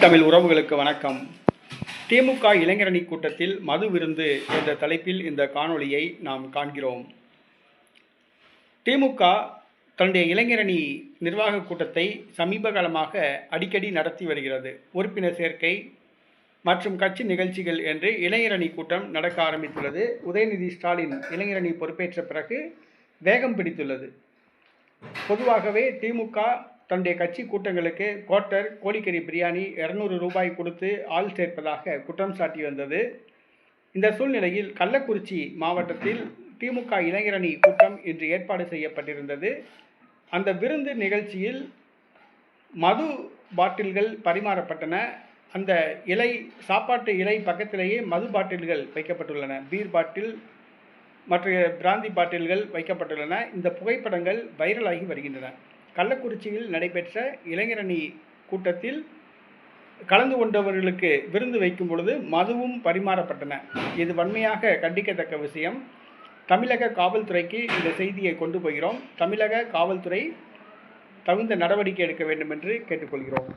தமிழ் உறவுகளுக்கு வணக்கம். திமுக இளைஞரணி கூட்டத்தில் மது விருந்து என்ற தலைப்பில் இந்த காணொளியை நாம் காண்கிறோம். திமுக தன்னுடைய இளைஞரணி நிர்வாக கூட்டத்தை சமீப காலமாக அடிக்கடி நடத்தி வருகிறது. உறுப்பினர் சேர்க்கை மற்றும் கட்சி நிகழ்ச்சிகள் என்று இளைஞரணி கூட்டம் நடக்க ஆரம்பித்துள்ளது. உதயநிதி ஸ்டாலின் இளைஞரணி பொறுப்பேற்ற பிறகு வேகம் பிடித்துள்ளது. பொதுவாகவே திமுக தன்னுடைய கட்சி கூட்டங்களுக்கு கோட்டர், கோழிக்கறி பிரியாணி 200 ரூபாய் கொடுத்து ஆள் சேர்ப்பதாக குற்றம் சாட்டி வந்தது. இந்த சூழ்நிலையில் கள்ளக்குறிச்சி மாவட்டத்தில் திமுக இளைஞரணி கூட்டம் இன்று ஏற்பாடு செய்யப்பட்டிருந்தது. அந்த விருந்து நிகழ்ச்சியில் மது பாட்டில்கள் பரிமாறப்பட்டன. அந்த சாப்பாட்டு இலை பக்கத்திலேயே மது பாட்டில்கள் வைக்கப்பட்டுள்ளன. பீர் பாட்டில் மற்ற பிராந்தி பாட்டில்கள் வைக்கப்பட்டுள்ளன. இந்த புகைப்படங்கள் வைரலாகி வருகின்றன. கள்ளக்குறிச்சியில் நடைபெற்ற இளைஞரணி கூட்டத்தில் கலந்து கொண்டவர்களுக்கு விருந்து வைக்கும் பொழுது மதுவும் பரிமாறப்பட்டன. இது வன்மையாக கண்டிக்கத்தக்க விஷயம். தமிழக காவல்துறைக்கு இந்த செய்தியை கொண்டு போகிறோம். தமிழக காவல்துறை தகுந்த நடவடிக்கை எடுக்க வேண்டும் என்று கேட்டுக்கொள்கிறோம்.